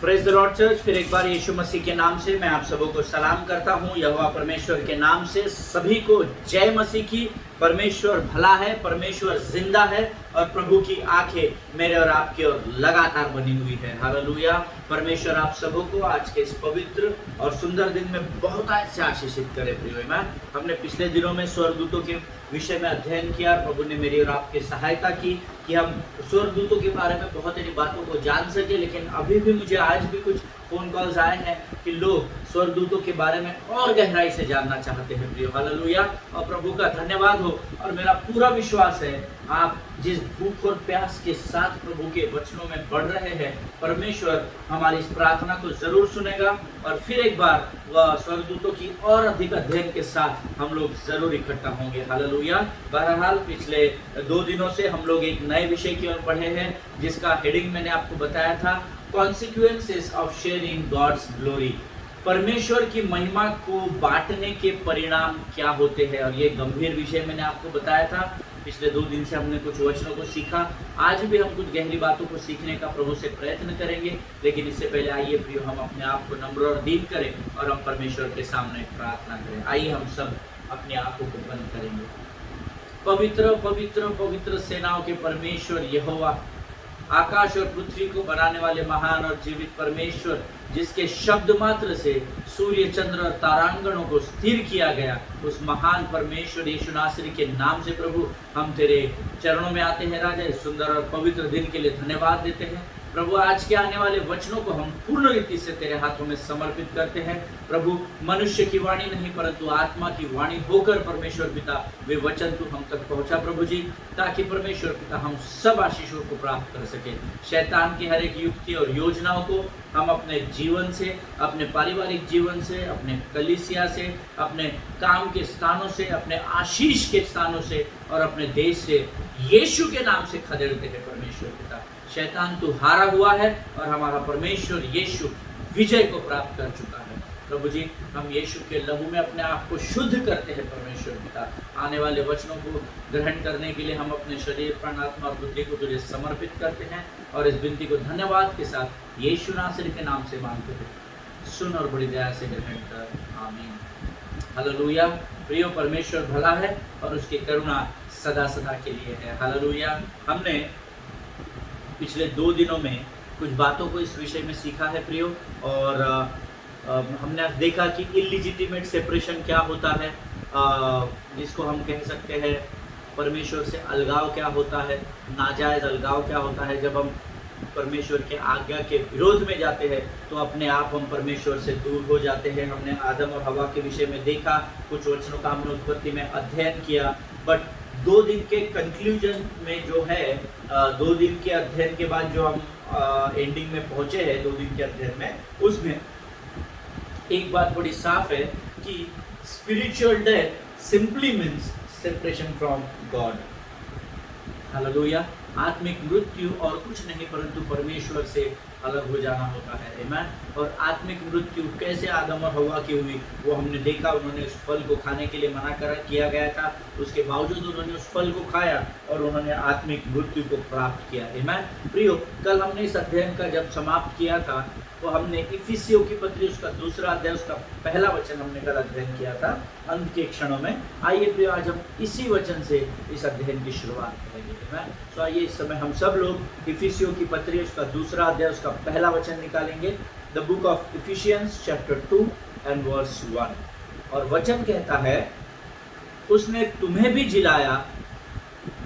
Praise the Lord church. फिर एक बार यीशु मसीह के नाम से मैं आप सबों को सलाम करता हूँ। यहोवा परमेश्वर के नाम से सभी को जय मसीह की। परमेश्वर भला है, परमेश्वर जिंदा है और प्रभु की आंखें मेरे और आपकी ओर लगातार बनी हुई है। हालेलुया। परमेश्वर आप सबों को आज के इस पवित्र और सुंदर दिन में बहुत से आशीषित करे। प्रियो मैन, हमने पिछले दिनों में स्वर्गदूतों के विषय में अध्ययन किया। प्रभु ने मेरी और आपकी सहायता की कि हम स्वर्गदूतों के बारे में बहुत सारी बातों को जान सके। लेकिन अभी भी मुझे आज भी कुछ फोन कॉल्स आए हैं कि लोग स्वर्गदूतों के बारे में और गहराई से जानना चाहते हैं। प्रियो हालेलुया। और प्रभु का धन्यवाद हो और मेरा पूरा विश्वास है आप जिस भूख और प्यास के साथ प्रभु के वचनों में बढ़ रहे हैं, परमेश्वर हमारी इस प्रार्थना को जरूर सुनेगा और फिर एक बार वह स्वर्गदूतों की और अधिक अध्ययन के साथ हम लोग जरूर इकट्ठा होंगे। हालेलुया। बहरहाल पिछले 2 दिनों से हम लोग एक नए विषय की ओर बढ़े हैं जिसका हेडिंग मैंने आपको बताया था, consequences of sharing God's glory. परमेश्वर की महिमा को बांटने के परिणाम क्या होते हैं। और ये गंभीर विषय मैंने आपको बताया था। पिछले 2 दिन से हमने कुछ वचनों को सीखा। आज भी हम कुछ गहरी बातों को सीखने का प्रभु से प्रयत्न करेंगे। लेकिन इससे पहले आइए प्रियो, हम अपने आप को नम्र और दीन करें और हम परमेश्वर के सामने प्रार्थना करें। आइए हम सब अपनी आंखों को बंद करेंगे। पवित्र पवित्र पवित्र सेनाओं के परमेश्वर यहोवा, आकाश और पृथ्वी को बनाने वाले महान और जीवित परमेश्वर, जिसके शब्द मात्र से सूर्य चंद्र और तारांगणों को स्थिर किया गया, उस महान परमेश्वर यीशु नासरी के नाम से प्रभु हम तेरे चरणों में आते हैं। राजा, इस सुंदर और पवित्र दिन के लिए धन्यवाद देते हैं। प्रभु, आज के आने वाले वचनों को हम पूर्ण रीति से तेरे हाथों में समर्पित करते हैं। प्रभु, मनुष्य की वाणी नहीं परंतु आत्मा की वाणी होकर परमेश्वर पिता वे वचन तू हम तक पहुंचा प्रभु जी, ताकि परमेश्वर पिता हम सब आशीषों को प्राप्त कर सके। शैतान की हर एक युक्ति और योजनाओं को हम अपने जीवन से, अपने पारिवारिक जीवन से, अपने कलीसिया से, अपने काम के स्थानों से, अपने आशीष के स्थानों से और अपने देश से यीशु के नाम से खदेड़ते हैं। परमेश्वर पिता, शैतान तू हारा हुआ है और हमारा परमेश्वर यीशु विजय को प्राप्त कर चुका है। प्रभु जी, हम यीशु के लहू में अपने आप को शुद्ध करते हैं। परमेश्वर पिता, आने वाले वचनों को ग्रहण करने के लिए हम अपने शरीर, प्राण, आत्मा और बुद्धि को तुझे समर्पित करते हैं और इस विनती को धन्यवाद के साथ यीशु नासरी के नाम से मांगते हैं। सुन और बड़ी दया से ग्रहण कर, आमीन। हालेलुया। प्रियो, परमेश्वर भला है और उसकी करुणा सदा सदा के लिए है। हालेलुया। हमने पिछले 2 दिनों में कुछ बातों को इस विषय में सीखा है प्रियो, और हमने देखा कि इलिजिटिमेट सेपरेशन क्या होता है, जिसको हम कह सकते हैं परमेश्वर से अलगाव क्या होता है, नाजायज़ अलगाव क्या होता है। जब हम परमेश्वर के आज्ञा के विरोध में जाते हैं तो अपने आप हम परमेश्वर से दूर हो जाते हैं। हमने आदम और हवा के विषय में देखा, कुछ वचनों का हमने उत्पत्ति में अध्ययन किया। बट 2 दिन के कंक्लूजन में जो है, 2 दिन के अध्ययन के बाद जो हम एंडिंग में पहुंचे हैं 2 दिन के अध्ययन में, उसमें एक बात बड़ी साफ है कि spiritual death simply means separation from God. Hallelujah. आत्मिक मृत्यु और कुछ नहीं परंतु परमेश्वर से अलग हो जाना होता है। आमीन। और आत्मिक मृत्यु कैसे आदम और हवा की हुई वो हमने देखा। उन्होंने उस फल को खाने के लिए मना किया गया था, उसके बावजूद उन्होंने उस फल को खाया और उन्होंने आत्मिक मृत्यु को प्राप्त किया। आमीन। प्रियो, कल हमने इस अध्ययन का जब समाप्त किया था तो हमने इफिसियों की पत्री उसका 2रा अध्याय उसका पहला वचन हमने कल अध्ययन किया था अंत के क्षणों में। आइए प्रियो, आज हम इसी वचन से इस अध्ययन की शुरुआत करेंगे। तो आइए इस समय हम सब लोग इफिसियों की पत्री उसका 2रा अध्याय उसका पहला वचन निकालेंगे। The book of Ephesians chapter 2 and verse 1। और वचन कहता है, उसने तुम्हें भी जिलाया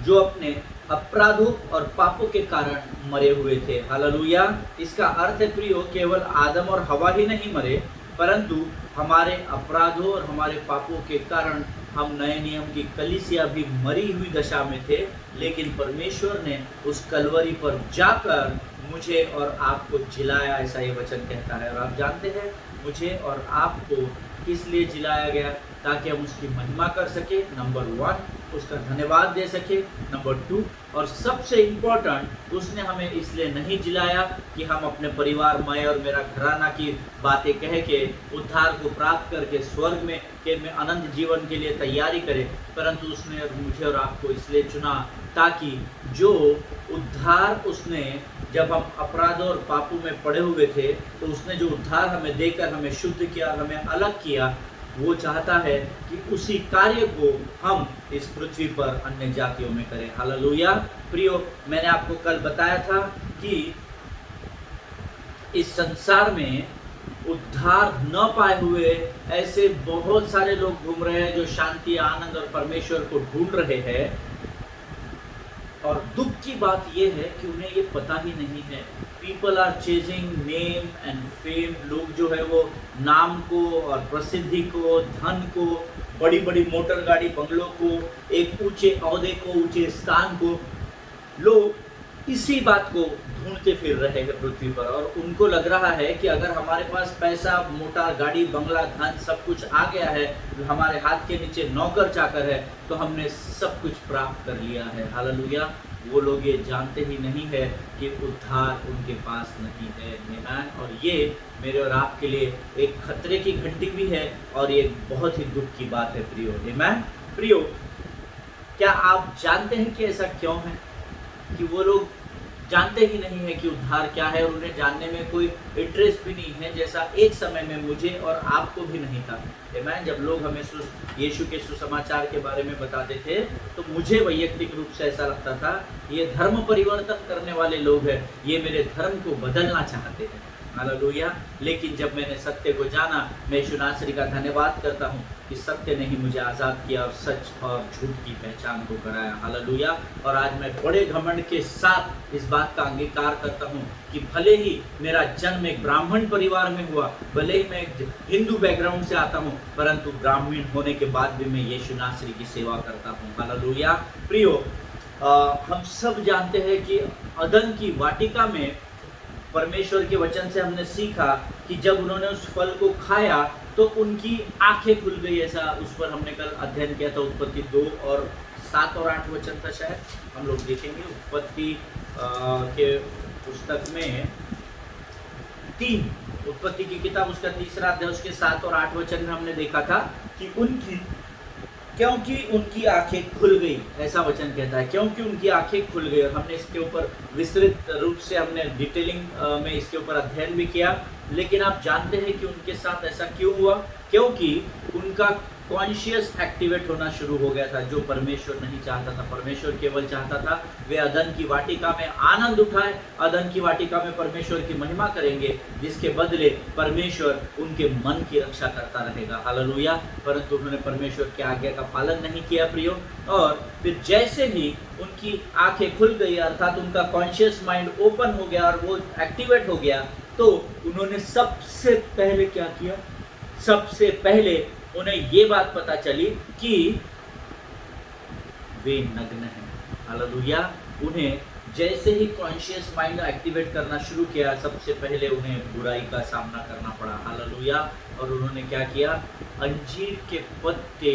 जो अपने अपराधों और पापों के कारण मरे हुए थे। हालेलुया। इसका अर्थ है प्रियो, केवल आदम और हवा ही नहीं मरे, परंतु हमारे अपराधों और हमारे पापों के कारण हम नए नियम की कलीसिया भी मरी हुई दशा में थे। लेकिन परमेश्वर ने उस कलवरी पर जाकर मुझे और आपको जिलाया, ऐसा ये वचन कहता है। और आप जानते हैं मुझे और आपको किस लिए जिलाया गया, ताकि हम उसकी महिमा कर सके, नंबर 1, उसका धन्यवाद दे सके, नंबर 2, और सबसे इम्पोर्टेंट, उसने हमें इसलिए नहीं जिलाया कि हम अपने परिवार, मैं और मेरा घराना की बातें कह के उद्धार को प्राप्त करके स्वर्ग में अनंत जीवन के लिए तैयारी करें, परंतु उसने मुझे और आपको इसलिए चुना ताकि जो उद्धार उसने, जब हम अपराध और पापों में पड़े हुए थे, तो उसने जो उद्धार हमें देकर हमें शुद्ध किया, हमें अलग किया, वो चाहता है कि उसी कार्य को हम इस पृथ्वी पर अन्य जातियों में करें। हालेलुया। प्रियो, मैंने आपको कल बताया था कि इस संसार में उद्धार न पाए हुए ऐसे बहुत सारे लोग घूम रहे हैं जो शांति, आनंद और परमेश्वर को ढूंढ रहे हैं, और दुख की बात यह है कि उन्हें ये पता ही नहीं है। People are chasing name and fame. लोग जो है वो नाम को और प्रसिद्धि को, धन को, बड़ी बड़ी मोटर गाड़ी बंगलों को, एक ऊंचे ओहदे को, ऊंचे स्थान को, लोग इसी बात को ढूंढते फिर रहे हैं पृथ्वी पर। और उनको लग रहा है कि अगर हमारे पास पैसा, मोटर गाड़ी, बंगला, धन सब कुछ आ गया है, हमारे हाथ के नीचे नौकर चाकर है, तो हमने सब कुछ प्राप्त कर लिया है। हालेलुया। वो लोग ये जानते ही नहीं है कि उद्धार उनके पास नहीं है। आमीन। और ये मेरे और आपके लिए एक खतरे की घंटी भी है और ये बहुत ही दुख की बात है प्रियो। आमीन। प्रियो, क्या आप जानते हैं कि ऐसा क्यों है कि वो लोग जानते ही नहीं है कि उद्धार क्या है, और उन्हें जानने में कोई इंटरेस्ट भी नहीं है, जैसा एक समय में मुझे और आपको भी नहीं था। आमीन। जब लोग हमें यीशु के सुसमाचार के बारे में बताते थे, तो मुझे वैयक्तिक रूप से ऐसा लगता था, ये धर्म परिवर्तन करने वाले लोग हैं, ये मेरे धर्म को बदलना चाहते हैं। हालेलुया। लेकिन जब मैंने सत्य को जाना, मैं यीशु नासरी का धन्यवाद करता हूँ कि सत्य ने ही मुझे आज़ाद किया और सच और झूठ की पहचान को कराया। हालेलुया। और आज मैं बड़े घमंड के साथ इस बात का अंगीकार करता हूँ कि भले ही मेरा जन्म एक ब्राह्मण परिवार में हुआ, भले ही मैं एक हिंदू बैकग्राउंड से आता हूँ, परंतु ब्राह्मण होने के बाद भी मैं यीशु नासरी की सेवा करता हूँ। हालेलुया। प्रियो, हम सब जानते हैं कि अदन की वाटिका में परमेश्वर के वचन से हमने सीखा कि जब उन्होंने उस फल को खाया तो उनकी आंखें खुल गई। ऐसा उस पर हमने कल अध्ययन किया था। उत्पत्ति 2 और 7 और 8 वचन था, शायद हम लोग देखेंगे। उत्पत्ति के पुस्तक में 3, उत्पत्ति की किताब उसका 3रा अध्याय उसके 7 और 8 वचन में हमने देखा था कि क्योंकि उनकी आंखें खुल गई, ऐसा वचन कहता है, क्योंकि उनकी आंखें खुल गई। और हमने इसके ऊपर विस्तृत रूप से हमने डिटेलिंग में इसके ऊपर अध्ययन भी किया। लेकिन आप जानते हैं कि उनके साथ ऐसा क्यों हुआ? क्योंकि उनका कॉन्शियस एक्टिवेट होना शुरू हो गया था, जो परमेश्वर नहीं चाहता था। परमेश्वर केवल चाहता था वे अदन की वाटिका में आनंद उठाए, अदन की वाटिका में परमेश्वर की महिमा करेंगे, जिसके बदले परमेश्वर उनके मन की रक्षा करता रहेगा। हालेलुया। परंतु उन्होंने परमेश्वर की आज्ञा का पालन नहीं किया प्रियो। और फिर जैसे ही उनकी आंखें खुल गई, अर्थात उनका कॉन्शियस माइंड ओपन हो गया और वो एक्टिवेट हो गया, तो उन्होंने सबसे पहले क्या किया? सबसे पहले उन्हें ये बात पता चली कि वे नग्न हैं। हालेलुया। उन्हें जैसे ही कॉन्शियस माइंड एक्टिवेट करना शुरू किया, सबसे पहले उन्हें बुराई का सामना करना पड़ा। हालेलुया। और उन्होंने क्या किया? अंजीर के पत्ते,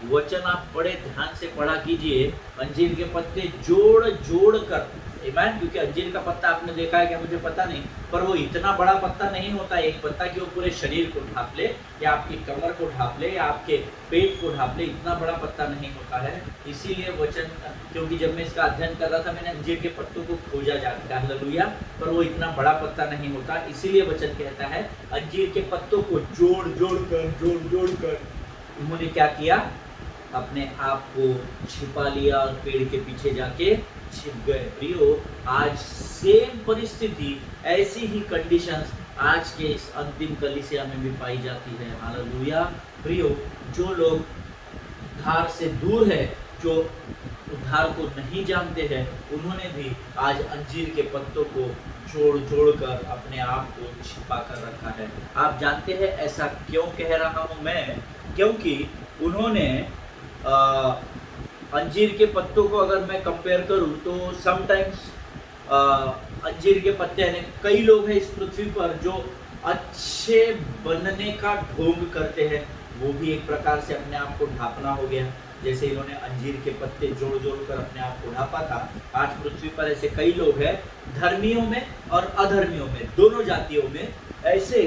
वचन आप बड़े ध्यान से पढ़ा कीजिए, अंजीर के पत्ते जोड़ जोड़ कर, आमीन। क्योंकि अंजीर का पत्ता आपने देखा है क्या? मुझे पता नहीं, पर वो इतना बड़ा पत्ता नहीं होता एक पत्ता कि वो पूरे शरीर को ढांप ले, या आपकी कमर को ढांप ले, या आपके पेट को ढांप ले। इतना बड़ा पत्ता नहीं होता है। इसीलिए वचन, क्योंकि जब मैं इसका अध्ययन कर रहा था, मैंने अंजीर के पत्तों को खोजा जाता, हालेलुया, पर वो इतना बड़ा पत्ता नहीं होता। इसीलिए वचन कहता है अंजीर के पत्तों को जोड़ जोड़ कर उन्होंने क्या किया? अपने आप को छिपा लिया और पेड़ के पीछे जाके छिप गए। प्रियो, आज सेम परिस्थिति, ऐसी ही कंडीशंस आज के इस अंतिम कलीसिया में भी पाई जाती है। हालेलुया। प्रियो, जो लोग उद्धार से दूर है, जो उद्धार को नहीं जानते हैं, उन्होंने भी आज अंजीर के पत्तों को जोड़ जोड़ कर अपने आप को छिपा कर रखा है। आप जानते हैं ऐसा क्यों कह रहा हूं मैं? क्योंकि उन्होंने अंजीर के पत्तों को अगर मैं कंपेयर करूं तो समटाइम्स अंजीर के पत्ते, यानी कई लोग हैं इस पृथ्वी पर जो अच्छे बनने का ढोंग करते हैं, वो भी एक प्रकार से अपने आप को ढांपना हो गया। जैसे इन्होंने अंजीर के पत्ते जोड़ जोड़ कर अपने आप को ढांपा था, आज पृथ्वी पर ऐसे कई लोग हैं, धर्मियों में और अधर्मियों में, दोनों जातियों में ऐसे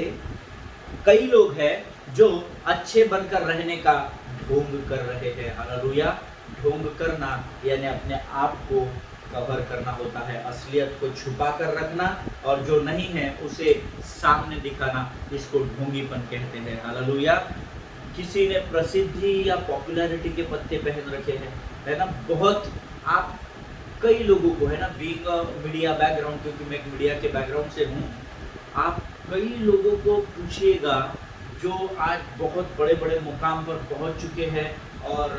कई लोग हैं जो अच्छे बनकर रहने का ढोंग कर रहे हैं। हालेलुया। ढोंग करना यानी अपने आप को कवर करना होता है, असलियत को छुपा कर रखना और जो नहीं है उसे सामने दिखाना, इसको ढोंगीपन कहते हैं। हालेलुया। किसी ने प्रसिद्धि या पॉपुलैरिटी के पत्ते पहन रखे हैं, है ना। बहुत आप कई लोगों को, है ना, बीइंग मीडिया बैकग्राउंड, क्योंकि मैं एक मीडिया के बैकग्राउंड से हूँ, आप कई लोगों को पूछिएगा जो आज बहुत बड़े बड़े मुकाम पर पहुंच चुके हैं और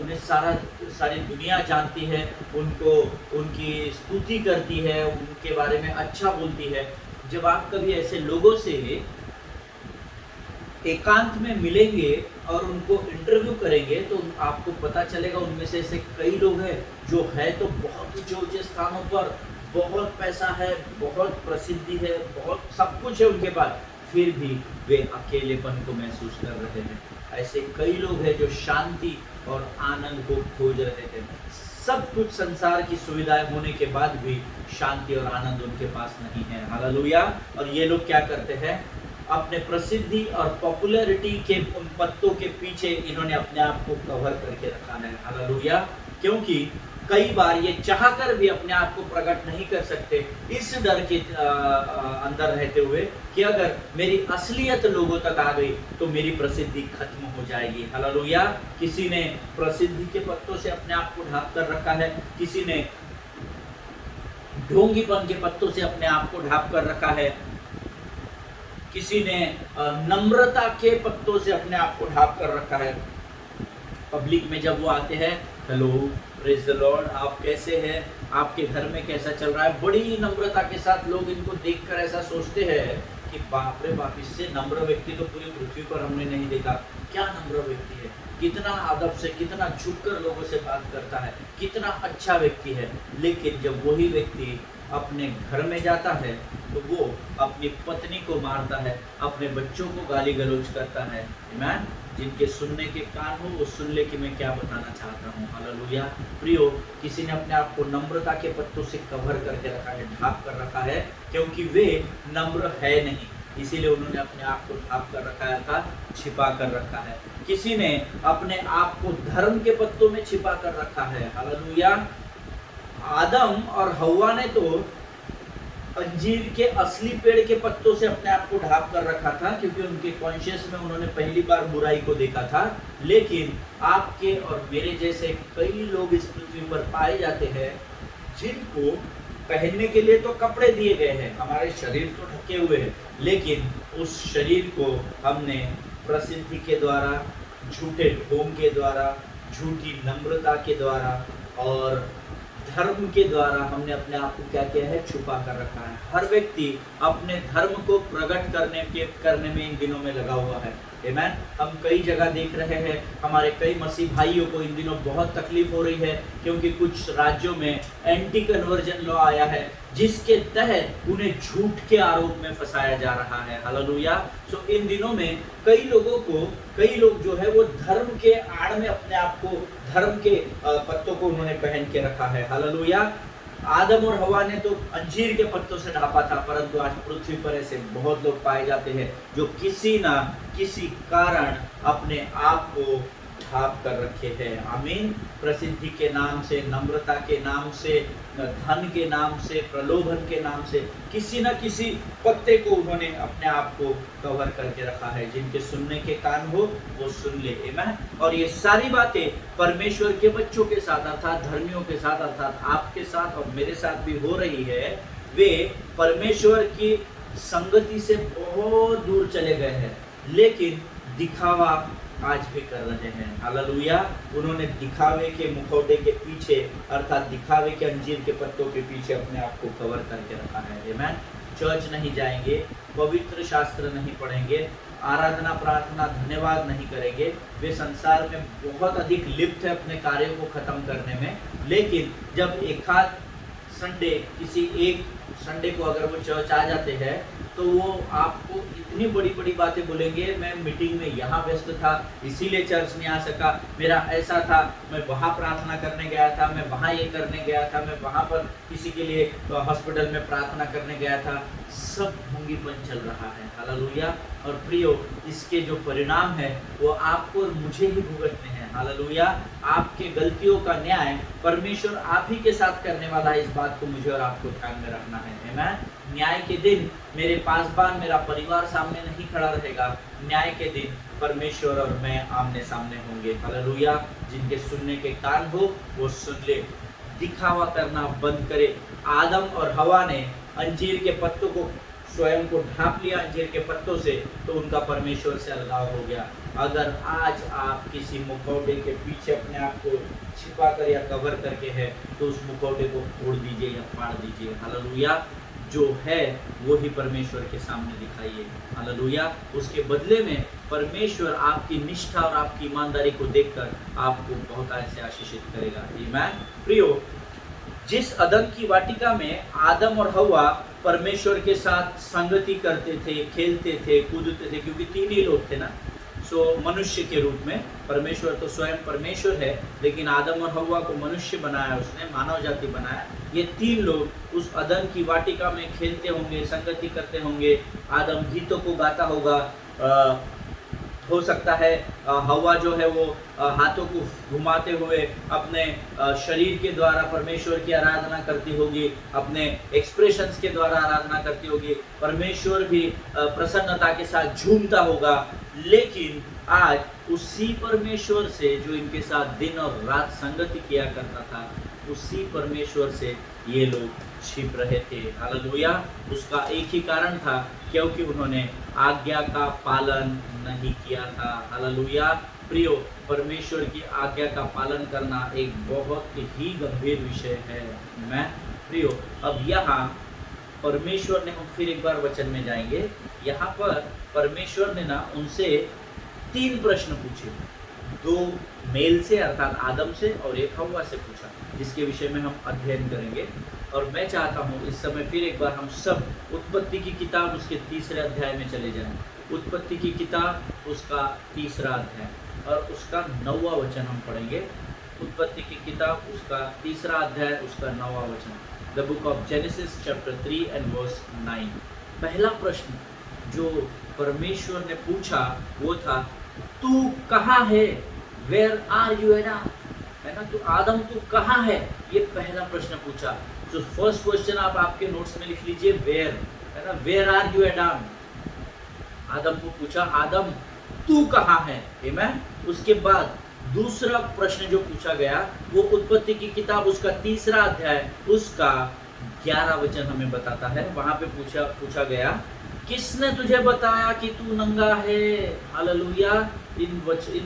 उन्हें सारी दुनिया जानती है, उनको उनकी स्तुति करती है, उनके बारे में अच्छा बोलती है। जब आप कभी ऐसे लोगों से एकांत में मिलेंगे और उनको इंटरव्यू करेंगे तो आपको पता चलेगा उनमें से ऐसे कई लोग हैं जो है तो बहुत ऊंचे ऊंचे स्थानों पर, बहुत पैसा है, बहुत प्रसिद्धि है, बहुत सब कुछ है उनके पास, फिर भी वे अकेलेपन को महसूस कर रहे हैं। ऐसे कई लोग हैं जो शांति और आनंद को खोज रहे थे। सब कुछ संसार की सुविधाएं होने के बाद भी शांति और आनंद उनके पास नहीं है। हालेलुया। और ये लोग क्या करते हैं, अपने प्रसिद्धि और पॉपुलैरिटी के उन पत्तों के पीछे इन्होंने अपने आप को कवर करके रखा है। हालेलुया। क्योंकि कई बार ये चाहकर भी अपने आप को प्रकट नहीं कर सकते, इस डर के अंदर रहते हुए कि अगर मेरी असलियत लोगों तक आ गई तो मेरी प्रसिद्धि खत्म हो जाएगी। हालेलुया। किसी ने प्रसिद्धि के पत्तों से अपने आप को ढांप कर रखा है, किसी ने ढोंगीपन के पत्तों से अपने आप को ढांप कर रखा है, किसी ने नम्रता के पत्तों से अपने आप को ढांप कर रखा है। पब्लिक में जब वो आते हैं, हेलो, प्रेज द लॉर्ड, आप कैसे हैं, आपके घर में कैसा चल रहा है, बड़ी नम्रता के साथ लोग इनको देखकर ऐसा सोचते हैं कि बाप रे बाप, इससे नम्र व्यक्ति तो पूरी पृथ्वी पर हमने नहीं देखा। क्या नम्र व्यक्ति है, कितना अदब से, कितना झुककर लोगों से बात करता है, कितना अच्छा व्यक्ति है। लेकिन जब वही व्यक्ति अपने घर में जाता है तो वो अपनी पत्नी को मारता है, अपने बच्चों को गाली गलौज करता है। आमीन। जिनके सुनने के कान हो वो सुन ले कि मैं क्या बताना चाहता हूँ। हालेलुया। प्रियो, किसी ने अपने आप को नम्रता के पत्तों से कवर करके रखा है, ढांप कर रखा है, क्योंकि वे नम्र है नहीं, इसीलिए उन्होंने अपने आप को ढांप कर रखा है, अर्थात छिपा कर रखा है। किसी ने अपने आप को धर्म के पत्तों में छिपा कर रखा है। हालेलुया। आदम और हव्वा ने तो अंजीर के असली पेड़ के पत्तों से अपने आप को ढांप कर रखा था, क्योंकि उनके कॉन्शियस में उन्होंने पहली बार बुराई को देखा था। लेकिन आपके और मेरे जैसे कई लोग इस पृथ्वी पर पाए जाते हैं जिनको पहनने के लिए तो कपड़े दिए गए हैं, हमारे शरीर तो ढके हुए हैं, लेकिन उस शरीर को हमने प्रसिद्धि के द्वारा, झूठे ढोंग के द्वारा, झूठी नम्रता के द्वारा और धर्म के द्वारा हमने अपने आप को क्या किया है, छुपा कर रखा है। हर व्यक्ति अपने धर्म को प्रकट करने में इन दिनों में लगा हुआ है। आमीन। हम कई जगह देख रहे हैं, हमारे कई मसीह भाइयों को इन दिनों बहुत तकलीफ हो रही है, क्योंकि कुछ राज्यों में एंटी कन्वर्जन लॉ आया है जिसके तहत उन्हें झूठ के आरोप में फंसाया जा रहा है। हालेलुया। सो इन दिनों में कई लोग जो है वो धर्म के आड़ में अपने आप को, धर्म के पत्तों को उन्होंने पहन के रखा है। हालेलुया। आदम और हवा ने तो अंजीर के पत्तों से ढांपा था, परंतु आज पृथ्वी पर ऐसे बहुत लोग पाए जाते हैं जो किसी ना किसी कारण अपने आप को ढांप कर रखे हैं। आमीन। प्रसिद्धि के नाम से, नम्रता के नाम से, धन के नाम से, प्रलोभन के नाम से किसी न किसी पत्ते को उन्होंने अपने आप को कवर करके रखा है। जिनके सुनने के कान हो वो सुन ले। आमीन। और ये सारी बातें परमेश्वर के बच्चों के साथ, अर्थात धर्मियों के साथ, अर्थात आपके साथ और मेरे साथ भी हो रही है। वे परमेश्वर की संगति से बहुत दूर चले गए हैं, लेकिन दिखावा आज भी कर रहे हैं। हालेलुया। उन्होंने दिखावे के मुखौटे के पीछे, अर्थात दिखावे के अंजीर के पत्तों के पीछे अपने आप को कवर करके रखा है। आमीन। चर्च नहीं जाएंगे, पवित्र शास्त्र नहीं पढ़ेंगे, आराधना, प्रार्थना, धन्यवाद नहीं करेंगे। वे संसार में बहुत अधिक लिप्त है अपने कार्यों को खत्म करने में, लेकिन जब एकाध संडे, किसी एक संडे को अगर वो चर्च आ जाते हैं तो वो आपको इतनी बड़ी बड़ी बातें बोलेंगे, मैं मीटिंग में यहाँ व्यस्त था इसीलिए चर्च नहीं आ सका, मेरा ऐसा था, मैं वहाँ प्रार्थना करने गया था, मैं वहाँ ये करने गया था, मैं वहाँ पर किसी के लिए हॉस्पिटल में प्रार्थना करने गया था। सब ढोंगीपन चल रहा है। हालेलुया। और प्रियो, इसके जो परिणाम है वो आपको और मुझे ही भुगतने हैं। हालेलुया। आपके गलतियों का न्याय परमेश्वर आप ही के साथ करने वाला है। इस बात को मुझे और आपको ध्यान में रखना है। आमीन। न्याय के दिन मेरे पासबान, मेरा परिवार सामने नहीं खड़ा रहेगा। न्याय के दिन परमेश्वर और मैं आमने सामने होंगे। हालेलुया। जिनके सुनने के कान हो वो सुन ले, दिखावा करना बंद करे। आदम और हवा ने अंजीर के पत्तों को स्वयं को ढांप लिया अंजीर के पत्तों से, तो उनका परमेश्वर से अलगाव हो गया। अगर आज आप किसी मुखौटे के पीछे अपने आप को छिपा कर या कवर करके है, तो उस मुखौटे को फोड़ दीजिए या फाड़ दीजिए। हालेलुया। जो है वो ही परमेश्वर के सामने दिखाइए। हालेलुया। उसके बदले में परमेश्वर आपकी निष्ठा और आपकी ईमानदारी को देखकर आपको बहुत ऐसे आशीषित करेगा। आमीन। प्रियो, जिस अदन की वाटिका में आदम और हवा परमेश्वर के साथ संगति करते थे, खेलते थे, कूदते थे, क्योंकि तीन ही लोग थे ना। सो मनुष्य के रूप में, परमेश्वर तो स्वयं परमेश्वर है, लेकिन आदम और हवा को मनुष्य बनाया उसने, मानव जाति बनाया। ये तीन लोग उस अदन की वाटिका में खेलते होंगे, संगति करते होंगे। आदम गीतों को गाता होगा, हो सकता है हवा जो है वो हाथों को घुमाते हुए अपने शरीर के द्वारा परमेश्वर की आराधना करती होगी, अपने एक्सप्रेशंस के द्वारा आराधना करती होगी। परमेश्वर भी प्रसन्नता के साथ झूमता होगा। लेकिन आज उसी परमेश्वर से जो इनके साथ दिन और रात संगति किया करता था, उसी परमेश्वर से ये लोग छिप रहे थे। हालेलुया। उसका एक ही कारण था, क्योंकि उन्होंने आज्ञा का पालन नहीं किया था। हालेलुया। प्रियो, परमेश्वर की आज्ञा का पालन करना एक बहुत ही गंभीर विषय है। मैं प्रियो, अब यहाँ परमेश्वर ने, हम फिर एक बार वचन में जाएंगे, यहाँ पर परमेश्वर ने ना उनसे 3 प्रश्न पूछे। 2 मेल से अर्थात आदम से और एक हव्वा से पूछा, जिसके विषय में हम अध्ययन करेंगे। और मैं चाहता हूँ इस समय फिर एक बार हम सब उत्पत्ति की किताब उसके 3रे अध्याय में चले जाएं। उत्पत्ति की किताब उसका 3रा अध्याय और उसका 9वां वचन हम पढ़ेंगे। उत्पत्ति की किताब उसका 3रा अध्याय उसका 9वां वचन। The book of Genesis chapter 3 and verse 9। पहला प्रश्न जो परमेश्वर ने पूछा वो था, तू कहाँ है? Where are you Adam? है ना, तो आदम तू कहाँ है? ये पहला प्रश्न पूछा। तो फर्स्ट क्वेश्चन आप आपके नोट्स में लिख लीजिए, वेयर, है ना, वेयर आर यू एडम? आदम को पूछा, आदम तू कहाँ है? आमीन। उसके बाद दूसरा प्रश्न जो पूछा गया वो उत्पत्ति की किताब उसका 3रा अध्याय उसका 11 वचन हमें बताता है। वहां पे पूछा गया, किसने तुझे बताया कि तू नंगा है? हालेलुया। इन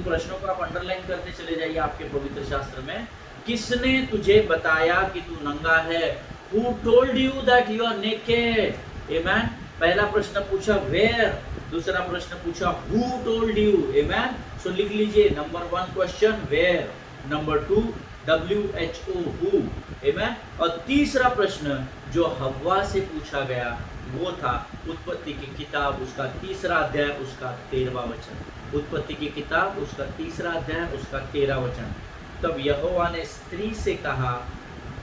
प्रश्नों को आप अंडरलाइन करते चले जाइए आपके पवित्र शास्त्र में। किसने तुझे बताया कि तू नंगा है? Who told you that you are naked? Amen. पहला प्रश्न पूछा वेयर, दूसरा प्रश्न पूछा who told you? Amen. So लिख लीजिए, number 1 question where, number 2 WHO who. Amen. और तीसरा प्रश्न जो हव्वा से पूछा गया वो था उत्पत्ति की किताब उसका 3रा अध्याय उसका 13वां वचन। उत्पत्ति की किताब उसका 3रा अध्याय उसका 13वां वचन। तब यहोवा ने स्त्री से कहा,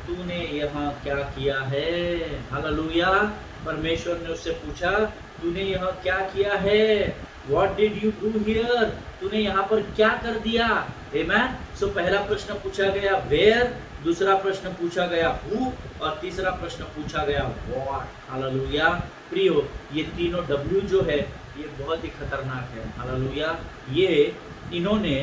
तूने यहाँ क्या किया है? हालेलुया। परमेश्वर ने उससे पूछा, तूने यहाँ क्या किया है? What did you do here? तूने यहाँ पर क्या कर दिया? Amen. So पहला प्रश्न पूछा गया where, दूसरा प्रश्न पूछा गया who और तीसरा प्रश्न पूछा गया what. हालेलुया। प्रियो, ये तीनों W जो है ये बहुत ही खतरनाक है। हालेलुया। ये इन्होंने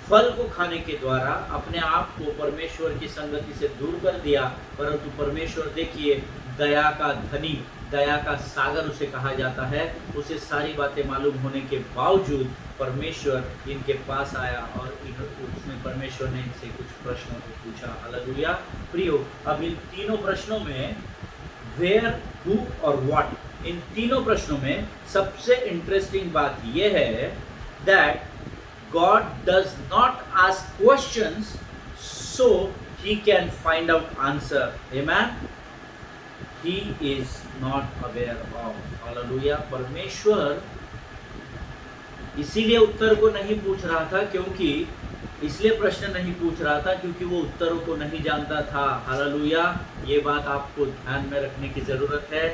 फल को खाने के द्वारा अपने आप को परमेश्वर की संगति से दूर कर दिया, परंतु परमेश्वर देखिए दया का धनी, दया का सागर उसे कहा जाता है। उसे सारी बातें मालूम होने के बावजूद परमेश्वर इनके पास आया और उसने परमेश्वर ने इनसे कुछ प्रश्नों को पूछा। हालेलुया। प्रियो, अब इन तीनों प्रश्नों में वेयर, हु और व्हाट, इन तीनों प्रश्नों में सबसे इंटरेस्टिंग बात यह है that God does not ask questions so he can find out answer. Amen. he is not aware of. Hallelujah. परमेश्वर इसीलिए उत्तर को नहीं पूछ रहा था, क्योंकि इसलिए प्रश्न नहीं पूछ रहा था क्योंकि वो उत्तरों को नहीं जानता था। हालेलुया। ये बात आपको ध्यान में रखने की जरूरत है।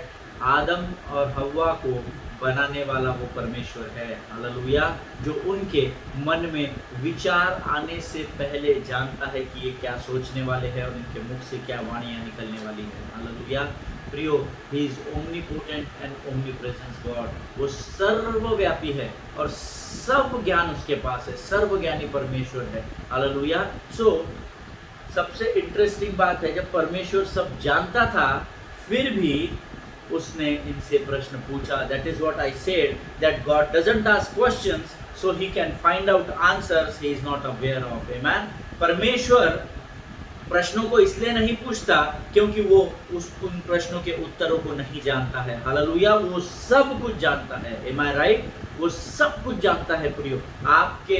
आदम और हव्वा को बनाने वाला वो परमेश्वर है। हालेलुया। जो उनके मन में विचार आने से पहले जानता है कि ये क्या सोचने वाले हैं और इनके मुख से क्या वाणियां निकलने वाली है। हालेलुया। प्रियो, he is omnipotent and omnipresence God. वो सर्वव्यापी है और सब ज्ञान उसके पास है, सर्वज्ञानी परमेश्वर है। हालेलुया। सो सबसे इंटरेस्टिंग बात है, जब परमेश्वर सब जानता था फिर भी उसने इनसे प्रश्न पूछा। That is what I said, that God doesn't ask questions so he can find out answers he is not aware of. Amen. परमेश्वर प्रश्नों को इसलिए नहीं पूछता क्योंकि वो उन प्रश्नों के उत्तरों को नहीं जानता है। हालेलुया। वो सब कुछ जानता है। एम आई राइट? वो सब कुछ जानता है। प्रियो, आपके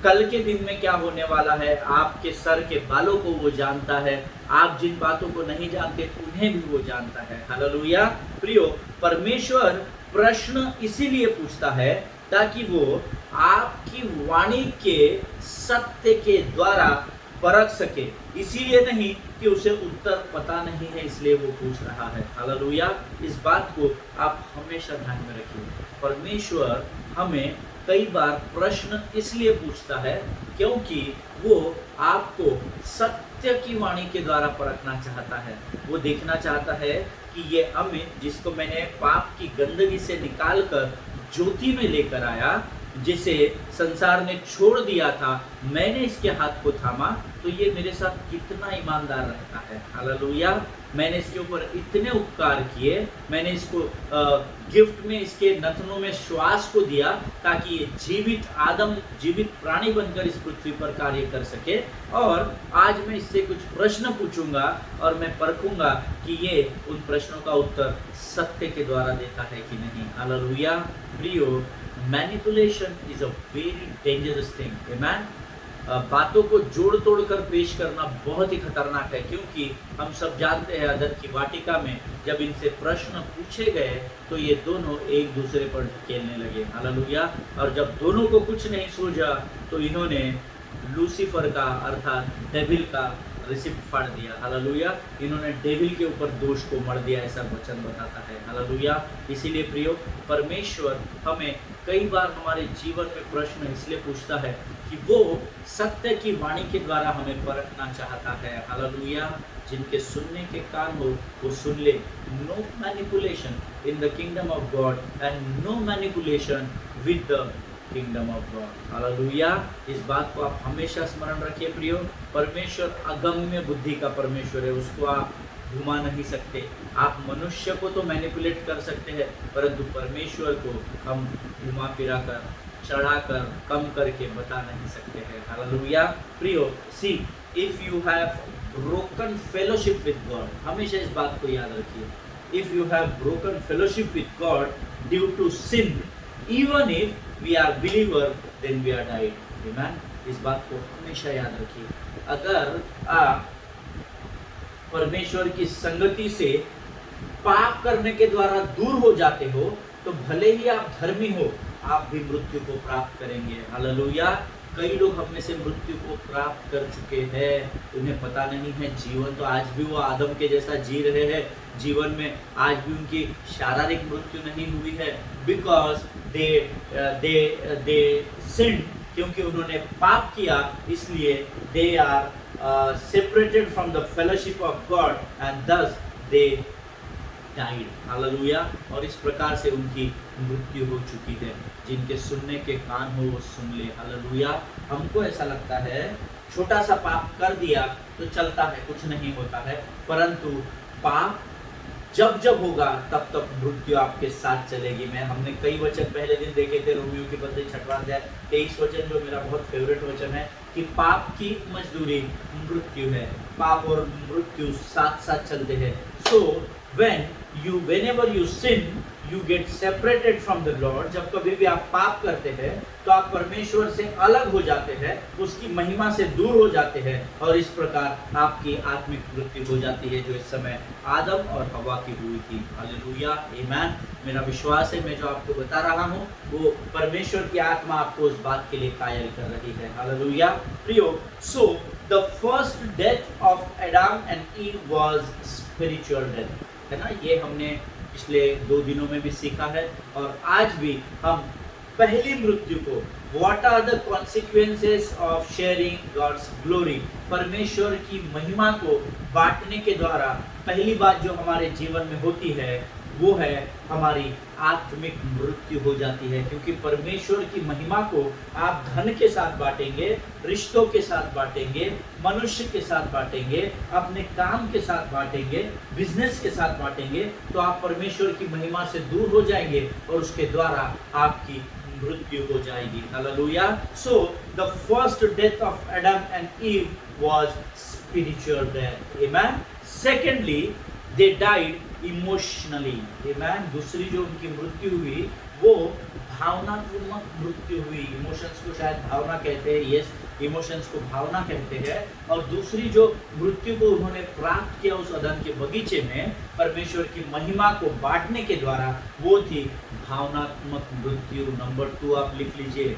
कल के दिन में क्या होने वाला है, आपके सर के बालों को वो जानता है। आप जिन बातों को नहीं जानते उन्हें भी वो जानता है। हालेलुया। प्रियो, परमेश्वर प्रश्न इसीलिए पूछता है ताकि वो आपकी वाणी के सत्य के द्वारा परख सके। इसीलिए नहीं कि उसे उत्तर पता नहीं है इसलिए वो पूछ रहा है। हालेलुया। इस बात को आप हमेशा ध्यान में रखिए। परमेश्वर हमें कई बार प्रश्न इसलिए पूछता है क्योंकि वो आपको सत्य की वाणी के द्वारा परखना चाहता है। वो देखना चाहता है कि ये अमित, जिसको मैंने पाप की गंदगी से निकालकर ज्योति में लेकर आया, जिसे संसार ने छोड़ दिया था, मैंने इसके हाथ को थामा तो ये मेरे साथ कितना ईमानदार रहता है। हालेलुया। मैंने इसके ऊपर इतने उपकार किए, मैंने इसको गिफ्ट में इसके नथनों में श्वास को दिया ताकि ये जीवित आदम, जीवित प्राणी बनकर इस पृथ्वी पर कार्य कर सके। और आज मैं इससे कुछ प्रश्न पूछूंगा और मैं परखूंगा कि ये उन प्रश्नों का उत्तर सत्य के द्वारा देता है कि नहीं। हालेलुया। प्रियो, manipulation is a very dangerous thing. Amen. बातों को जोड़ तोड़ कर पेश करना बहुत ही खतरनाक है, क्योंकि हम सब जानते हैं अदन की वाटिका में जब इनसे प्रश्न पूछे गए तो ये दोनों एक दूसरे पर खेलने लगे। हालेलुया। और जब दोनों को कुछ नहीं सूझा तो इन्होंने लूसीफर का अर्थात डेविल का रिसिप्ट फाड़ दिया। हालेलुया। इन्होंने डेविल के ऊपर दोष को मढ़ दिया, ऐसा वचन बताता है। हालेलुया। इसीलिए प्रियो, परमेश्वर हमें कई बार हमारे जीवन में प्रश्न इसलिए पूछता है कि वो सत्य की वाणी के द्वारा हमें परखना चाहता है। हालेलुया। जिनके सुनने के कान हो वो सुन ले। No manipulation in the kingdom of God and no manipulation with the kingdom of God. Hallelujah. इस बात को आप हमेशा स्मरण रखिए प्रियो। परमेश्वर अगम्य बुद्धि का परमेश्वर है, उसको आप घुमा नहीं सकते। आप मनुष्य को तो मैनिपुलेट कर सकते हैं, परंतु परमेश्वर को हम घुमा फिरा कर, चढ़ा कर, कम करके बता नहीं सकते हैं। हालेलुया। प्रियो, see if you have broken fellowship with God, हमेशा इस बात को याद रखिए। If you have broken fellowship with God due to sin, even if we are believer then we are died. Amen. इस बात को हमेशा याद रखिए। अगर आप परमेश्वर की संगति से पाप करने के द्वारा दूर हो जाते हो तो भले ही आप धर्मी हो, आप भी मृत्यु को प्राप्त करेंगे। हालेलुया। कई लोग हम में से मृत्यु को प्राप्त कर चुके हैं, उन्हें पता नहीं है। जीवन तो आज भी वो आदम के जैसा जी रहे हैं, जीवन में आज भी उनकी शारीरिक मृत्यु नहीं हुई है, बिकॉज दे सिन, क्योंकि उन्होंने पाप किया, इसलिए they are separated from the fellowship of God and thus they died. Hallelujah. और इस प्रकार से उनकी मृत्यु हो चुकी है। जिनके सुनने के कान हो वो सुन ले। हालेलुया। हमको ऐसा लगता है छोटा सा पाप कर दिया तो चलता है, कुछ नहीं होता है, परंतु पाप जब जब होगा तब तक मृत्यु आपके साथ चलेगी। हमने कई वचन पहले दिन देखे थे, रोमियो की पत्री 6वां अध्याय 23 वचन, जो मेरा बहुत फेवरेट वचन है कि पाप की मजदूरी मृत्यु है। पाप और मृत्यु साथ साथ चलते हैं। सो whenever you sin, you get separated from the Lord, जब कभी भी आप पाप करते हैं तो आप परमेश्वर से अलग हो जाते हैं, उसकी महिमा से दूर हो जाते हैं, और इस प्रकार आपकी आत्मिक मृत्यु हो जाती है, जो इस समय आदम और हवा की हुई थी। हालेलुया, आमीन। मेरा विश्वास है मैं जो आपको बता रहा हूँ वो परमेश्वर की आत्मा आपको उस बात के लिए कायल कर रही है। हालेलुया प्रियो, सो the first death of Adam and Eve was spiritual death, है ना। ये हमने पिछले 2 दिनों में भी सीखा है, और आज भी हम पहली मृत्यु को, what are the consequences of sharing God's glory, परमेश्वर की महिमा को बांटने के द्वारा पहली बात जो हमारे जीवन में होती है वो है हमारी आत्मिक मृत्यु हो जाती है। क्योंकि परमेश्वर की महिमा को आप धन के साथ बांटेंगे, रिश्तों के साथ बांटेंगे, मनुष्य के साथ बांटेंगे, अपने काम के साथ बांटेंगे, बिजनेस के साथ बांटेंगे, तो आप परमेश्वर की महिमा से दूर हो जाएंगे और उसके द्वारा आपकी मृत्यु हो जाएगी। Hallelujah. So the first death of Adam and Eve was spiritual death, amen. Secondly they died emotionally, amen. दूसरी जो उनकी मृत्यु हुई वो भावनात्मक मृत्यु हुई। इमोशंस को शायद भावना कहते हैं, यस, इमोशंस को भावना कहते हैं। और दूसरी जो मृत्यु को उन्होंने प्राप्त किया उस अदन के बगीचे में परमेश्वर की महिमा को बांटने के द्वारा, वो थी भावनात्मक मृत्यु। नंबर 2 आप लिख लीजिए,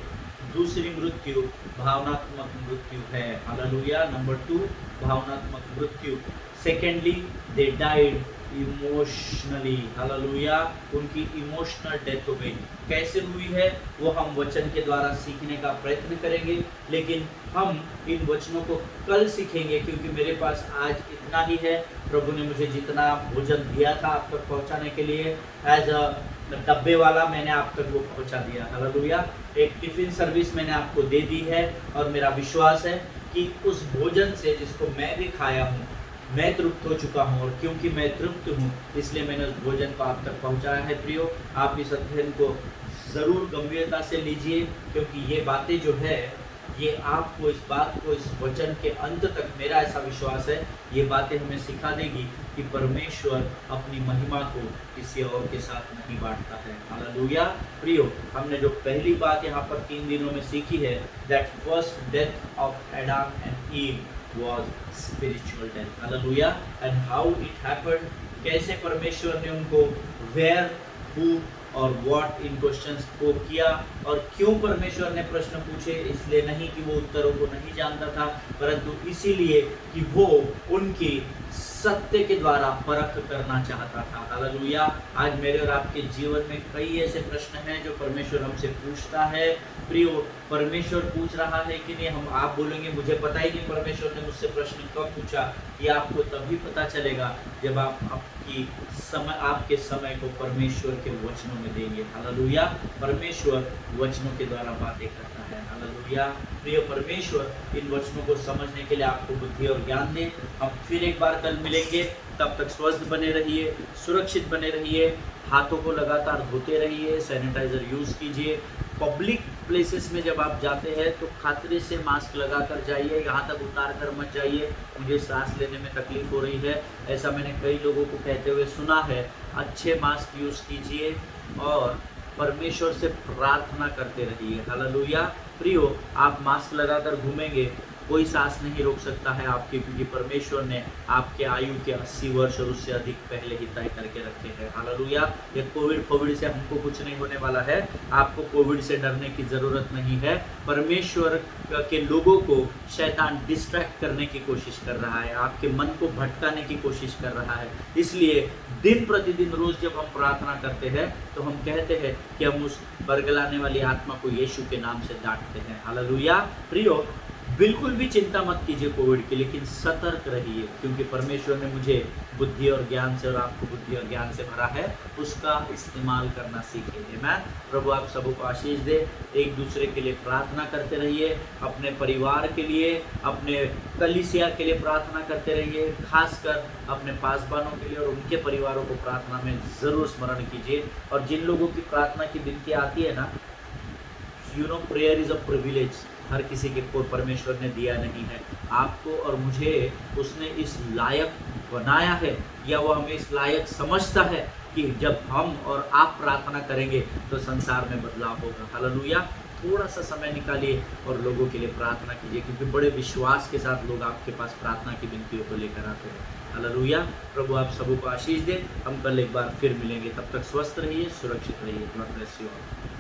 दूसरी मृत्यु भावनात्मक मृत्यु है। हालेलुया। नंबर 2 भावनात्मक मृत्यु। Secondly they died emotionally, hallelujah. उनकी इमोशनल डेथ हो गई। कैसे हुई है वो हम वचन के द्वारा सीखने का प्रयत्न करेंगे, लेकिन हम इन वचनों को कल सीखेंगे, क्योंकि मेरे पास आज इतना ही है। प्रभु ने मुझे जितना भोजन दिया था आप तक पहुंचाने के लिए, एज अ डब्बे वाला मैंने आप तक वो पहुंचा दिया। हालेलुया। एक टिफिन सर्विस मैंने आपको दे दी है, और मेरा विश्वास है कि उस भोजन से जिसको मैं भी खाया हूँ मैं तृप्त हो चुका हूँ, और क्योंकि मैं तृप्त हूँ इसलिए मैंने उस भोजन को आप तक पहुँचाया है। प्रियो, आप इस अध्ययन को ज़रूर गंभीरता से लीजिए, क्योंकि ये बातें जो है ये आपको इस बात को, इस वचन के अंत तक, मेरा ऐसा विश्वास है, ये बातें हमें सिखा देगी कि परमेश्वर अपनी महिमा को किसी और के साथ नहीं बांटता है। हालेलुया। प्रियो, हमने जो पहली बात यहाँ पर 3 दिनों में सीखी है, that first death of Adam and ewe was spiritual death. Hallelujah. And how it happened, कैसे परमेश्वर ने उनको where, who और what इन क्वेश्चंस को किया, और क्यों परमेश्वर ने प्रश्न पूछे, इसलिए नहीं कि वो उत्तरों को नहीं जानता था, परंतु इसीलिए कि वो उनकी सत्य के द्वारा परख करना चाहता था। हालेलुया। आज मेरे और आपके जीवन में कई ऐसे प्रश्न हैं जो परमेश्वर हमसे पूछता है। प्रियो, परमेश्वर पूछ रहा है कि नहीं, हम आप बोलेंगे मुझे पता ही नहीं परमेश्वर ने मुझसे प्रश्न कब पूछा। ये आपको तभी पता चलेगा जब आप आपके समय को परमेश्वर के वचनों में देंगे। हालेलुया। परमेश्वर वचनों के द्वारा बातें करता है। हालेलुया। प्रिय, परमेश्वर इन वचनों को समझने के लिए आपको बुद्धि और ज्ञान दे। हम फिर एक बार कल मिलेंगे, तब तक स्वस्थ बने रहिए, सुरक्षित बने रहिए, हाथों को लगातार धोते रहिए, सैनिटाइजर यूज़ कीजिए। पब्लिक प्लेसेस में जब आप जाते हैं तो खातरे से मास्क लगा कर जाइए, यहाँ तक उतार कर मत जाइए। मुझे सांस लेने में तकलीफ हो रही है, ऐसा मैंने कई लोगों को कहते हुए सुना है। अच्छे मास्क यूज़ कीजिए और परमेश्वर से प्रार्थना करते रहिए। हालेलुया। प्रियो, आप मास्क लगाकर घूमेंगे, कोई सांस नहीं रोक सकता है आपकी, क्योंकि परमेश्वर ने आपके आयु के 80 वर्ष और उससे अधिक पहले ही तय करके रखे हैं। हालेलुया। ये कोविड से हमको कुछ नहीं होने वाला है। आपको कोविड से डरने की ज़रूरत नहीं है। परमेश्वर के लोगों को शैतान डिस्ट्रैक्ट करने की कोशिश कर रहा है, आपके मन को भटकाने की कोशिश कर रहा है। इसलिए दिन प्रतिदिन रोज़ जब हम प्रार्थना करते हैं तो हम कहते हैं कि हम उस बरगलाने वाली आत्मा को यीशु के नाम से डांटते हैं। हालेलुया। प्रियो, बिल्कुल भी चिंता मत कीजिए कोविड की, लेकिन सतर्क रहिए, क्योंकि परमेश्वर ने मुझे बुद्धि और ज्ञान से और आपको बुद्धि और ज्ञान से भरा है, उसका इस्तेमाल करना सीखिए। मैं प्रभु आप सबको आशीष दे। एक दूसरे के लिए प्रार्थना करते रहिए, अपने परिवार के लिए, अपने कलीसिया के लिए प्रार्थना करते रहिए, खासकर अपने पासबानों के लिए और उनके परिवारों को प्रार्थना में ज़रूर स्मरण कीजिए। और जिन लोगों की प्रार्थना की विनती आती है ना, you know, prayer is a privilege. हर किसी को परमेश्वर ने दिया नहीं है। आपको और मुझे उसने इस लायक बनाया है, या वो हमें इस लायक समझता है कि जब हम और आप प्रार्थना करेंगे तो संसार में बदलाव होगा। हालेलुया। थोड़ा सा समय निकालिए और लोगों के लिए प्रार्थना कीजिए, क्योंकि बड़े विश्वास के साथ लोग आपके पास प्रार्थना की विनतियों को लेकर आते हैं। हालेलुया। प्रभु आप सबों को आशीष दे। हम कल एक बार फिर मिलेंगे, तब तक स्वस्थ रहिए, सुरक्षित रहिए। God bless you all.